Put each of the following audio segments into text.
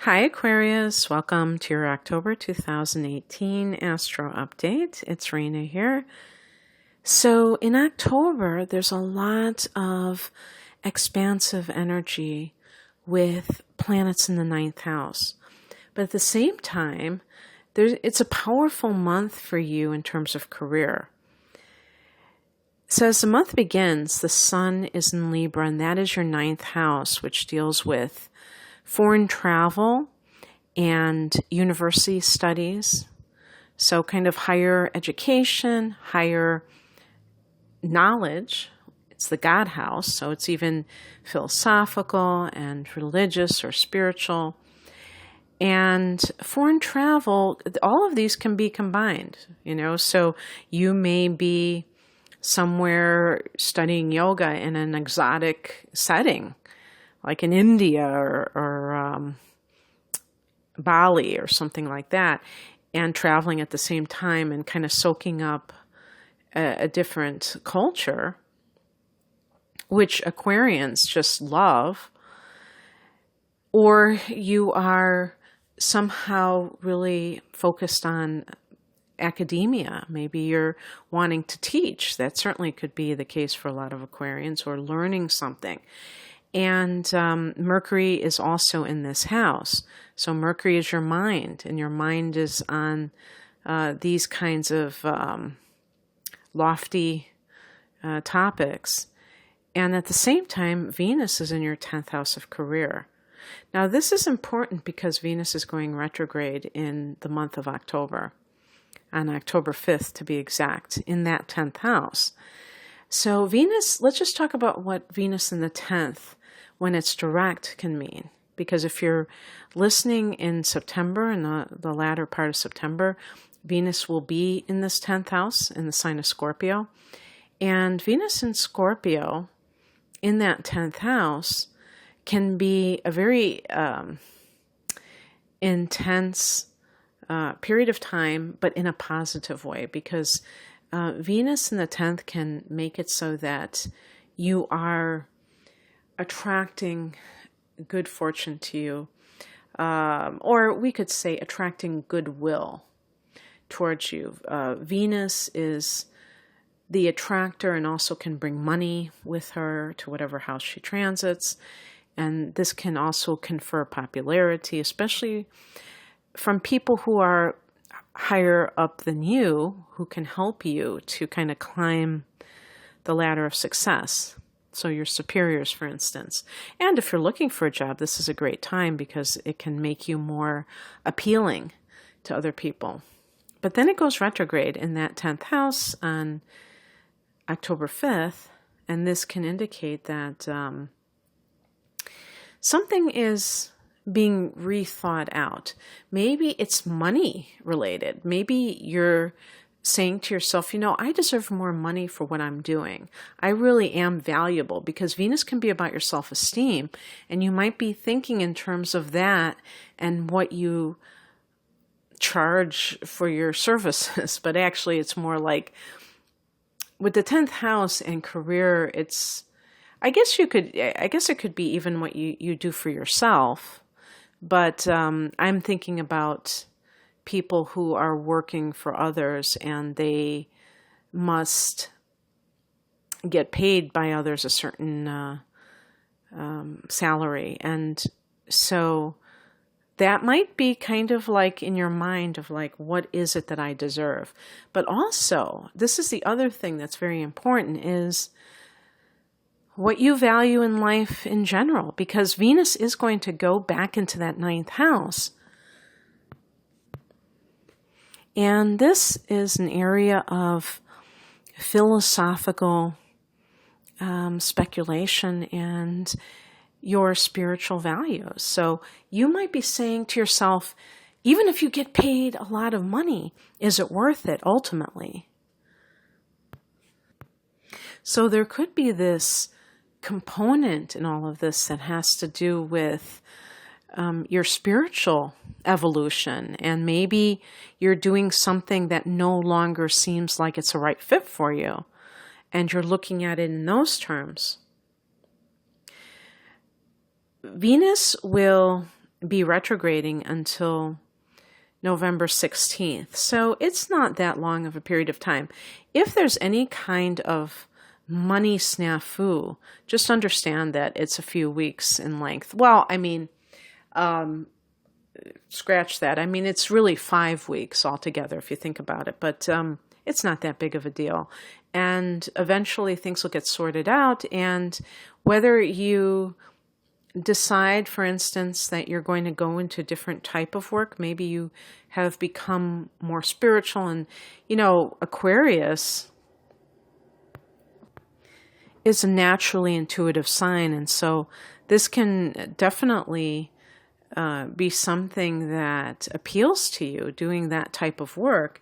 Hi, Aquarius. Welcome to your October 2018 Astro Update. It's Rena here. So in October, there's a lot of expansive energy with planets in the ninth house. But at the same time, it's a powerful month for you in terms of career. So as the month begins, the sun is in Libra, and that is your ninth house, which deals with foreign travel and university studies. So kind of higher education, higher knowledge. It's the God house, so it's even philosophical and religious or spiritual. And foreign travel, all of these can be combined, so you may be somewhere studying yoga in an exotic setting, like in India or Bali or something like that, and traveling at the same time and kind of soaking up a different culture, which Aquarians just love. Or you are somehow really focused on academia. Maybe you're wanting to teach. That certainly could be the case for a lot of Aquarians, or learning something. And Mercury is also in this house. So Mercury is your mind, and your mind is on these kinds of lofty topics. And at the same time, Venus is in your 10th house of career. Now, this is important because Venus is going retrograde in the month of October, on October 5th to be exact, in that 10th house. So Venus, let's just talk about what Venus in the 10th, when it's direct, can mean. Because if you're listening in September, in the latter part of September, Venus will be in this 10th house in the sign of Scorpio. And Venus in Scorpio in that 10th house can be a very intense period of time, but in a positive way, because Venus in the 10th can make it so that you are attracting good fortune to you, or we could say attracting goodwill towards you. Venus is the attractor and also can bring money with her to whatever house she transits. And this can also confer popularity, especially from people who are higher up than you, who can help you to kind of climb the ladder of success. So your superiors, for instance. And if you're looking for a job, this is a great time because it can make you more appealing to other people. But then it goes retrograde in that 10th house on October 5th, and this can indicate that something is being rethought out. Maybe it's money related. Maybe you're saying to yourself, I deserve more money for what I'm doing. I really am valuable, because Venus can be about your self-esteem, and you might be thinking in terms of that and what you charge for your services. But actually it's more like with the 10th house and career, I guess it could be even what you do for yourself. But I'm thinking about people who are working for others, and they must get paid by others a certain salary. And so that might be kind of like in your mind of like, what is it that I deserve? But also, this is the other thing that's very important, is what you value in life in general, because Venus is going to go back into that ninth house. And this is an area of philosophical speculation and your spiritual values. So you might be saying to yourself, even if you get paid a lot of money, is it worth it ultimately? So there could be this component in all of this that has to do with your spiritual evolution, and maybe you're doing something that no longer seems like it's a right fit for you, and you're looking at it in those terms. Venus will be retrograding until November 16th. So it's not that long of a period of time. If there's any kind of money snafu, just understand that it's a few weeks in length. Well, I mean, scratch that. I mean, it's really 5 weeks altogether if you think about it, but it's not that big of a deal. And eventually things will get sorted out. And whether you decide, for instance, that you're going to go into a different type of work, maybe you have become more spiritual. And, Aquarius is a naturally intuitive sign. And so this can definitely be something that appeals to you, doing that type of work.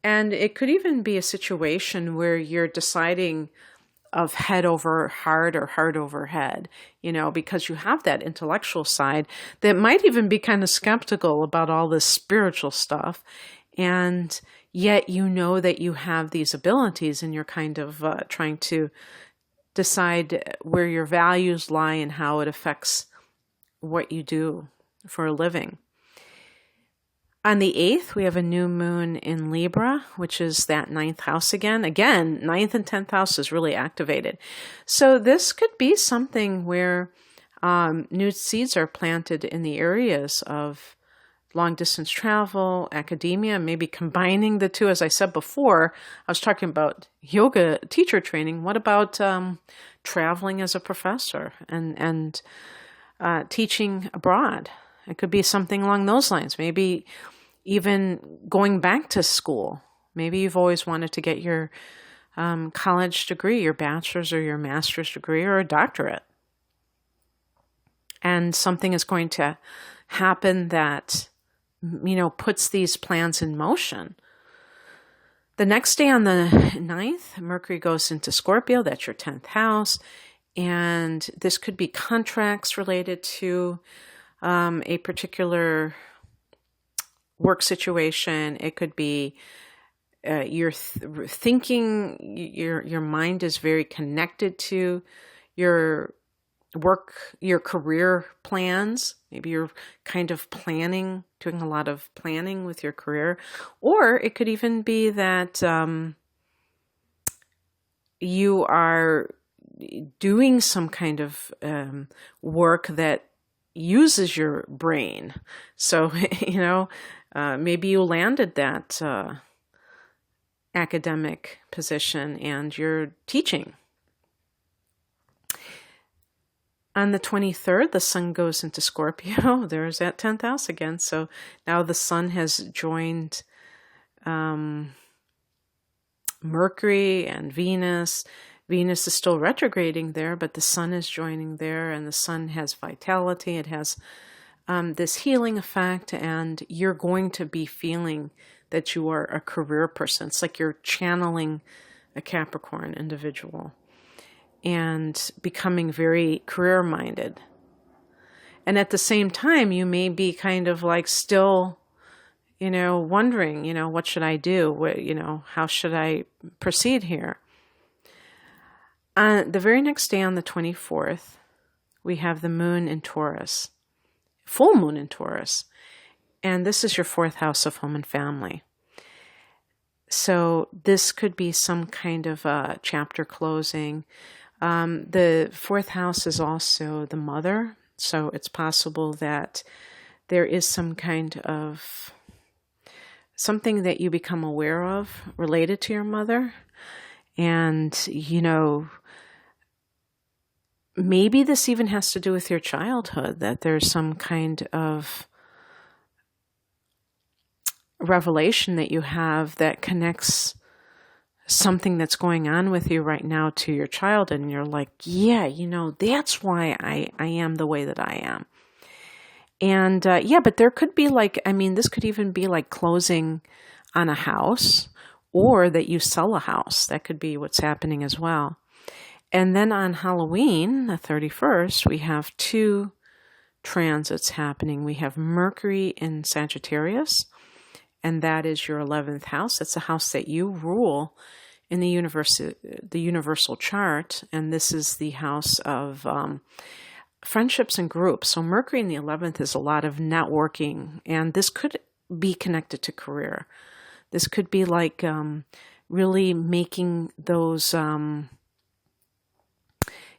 And it could even be a situation where you're deciding of head over heart or heart over head, because you have that intellectual side that might even be kind of skeptical about all this spiritual stuff. And yet you know that you have these abilities and you're kind of trying to decide where your values lie and how it affects what you do for a living. On the 8th, we have a new moon in Libra, which is that 9th house again. Again, 9th and 10th house is really activated. So this could be something where new seeds are planted in the areas of long-distance travel, academia, maybe combining the two. As I said before, I was talking about yoga teacher training. What about traveling as a professor and teaching abroad? It could be something along those lines. Maybe even going back to school. Maybe you've always wanted to get your college degree, your bachelor's or your master's degree or a doctorate. And something is going to happen that, puts these plans in motion. The next day on the 9th, Mercury goes into Scorpio. That's your 10th house. And this could be contracts related to a particular work situation. It could be you're thinking, your mind is very connected to your work, your career plans. Maybe you're kind of planning, doing a lot of planning with your career. Or it could even be that you are doing some kind of work that uses your brain. So, maybe you landed that academic position and you're teaching. On the 23rd, the sun goes into Scorpio. There's that 10th house again. So now the sun has joined Mercury and Venus. Venus is still retrograding there, but the sun is joining there, and the sun has vitality. It has this healing effect, and you're going to be feeling that you are a career person. It's like you're channeling a Capricorn individual and becoming very career-minded. And at the same time, you may be kind of like still, wondering, what should I do? How should I proceed here? The very next day on the 24th, we have the moon in Taurus, full moon in Taurus. And this is your 4th house of home and family. So this could be some kind of a chapter closing. The 4th house is also the mother. So it's possible that there is some kind of something that you become aware of related to your mother. And, maybe this even has to do with your childhood, that there's some kind of revelation that you have that connects something that's going on with you right now to your childhood. And you're like, yeah, that's why I am the way that I am. And but there could be this could even be like closing on a house, or that you sell a house. That could be what's happening as well. And then on Halloween, the 31st, we have 2 transits happening. We have Mercury in Sagittarius, and that is your 11th house. It's a house that you rule in the universal chart, and this is the house of friendships and groups. So Mercury in the 11th is a lot of networking, and this could be connected to career. This could be like really making those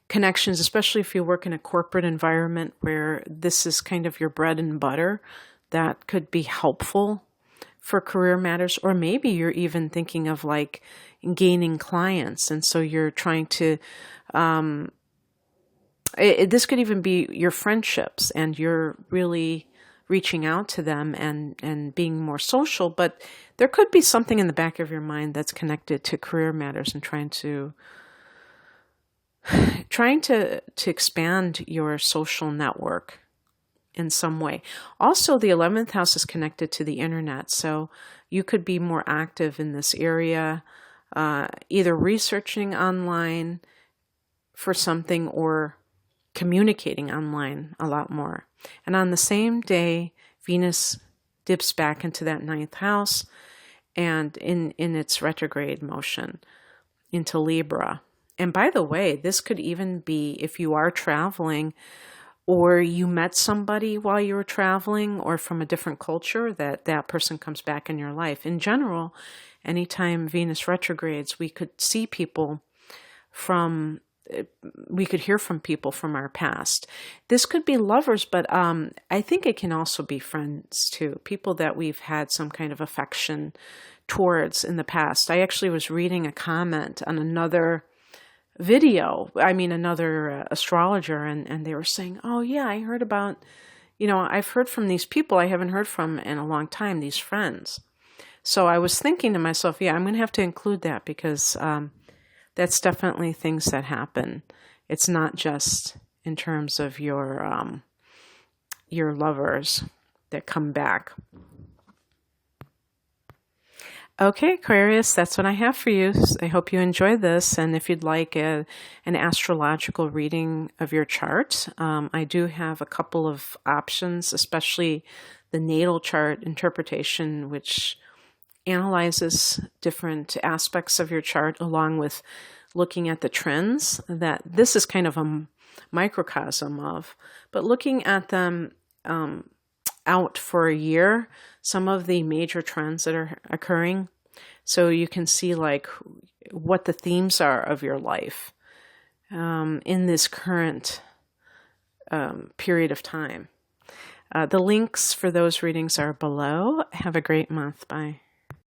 connections, especially if you work in a corporate environment where this is kind of your bread and butter. That could be helpful for career matters. Or maybe you're even thinking of like gaining clients, and so you're trying to this could even be your friendships, and you're really reaching out to them and being more social. But there could be something in the back of your mind that's connected to career matters and trying to expand your social network in some way. Also, the 11th house is connected to the internet, so you could be more active in this area, either researching online for something or communicating online a lot more. And on the same day, Venus dips back into that 9th house and in its retrograde motion into Libra. And by the way, this could even be if you are traveling or you met somebody while you were traveling or from a different culture, that person comes back in your life. In general, anytime Venus retrogrades, we could see people we could hear from people from our past. This could be lovers, but I think it can also be friends too, people that we've had some kind of affection towards in the past. I actually was reading a comment on another another astrologer, and they were saying, oh yeah, I heard about, I've heard from these people I haven't heard from in a long time, these friends. So I was thinking to myself, yeah, I'm going to have to include that because that's definitely things that happen. It's not just in terms of your lovers that come back. Okay, Aquarius, that's what I have for you. I hope you enjoy this. And if you'd like an astrological reading of your chart, I do have a couple of options, especially the natal chart interpretation, which analyzes different aspects of your chart along with looking at the trends that this is kind of a microcosm of, but looking at them out for a year, some of the major trends that are occurring, so you can see like what the themes are of your life in this current period of time. The links for those readings are below. Have a great month. Bye.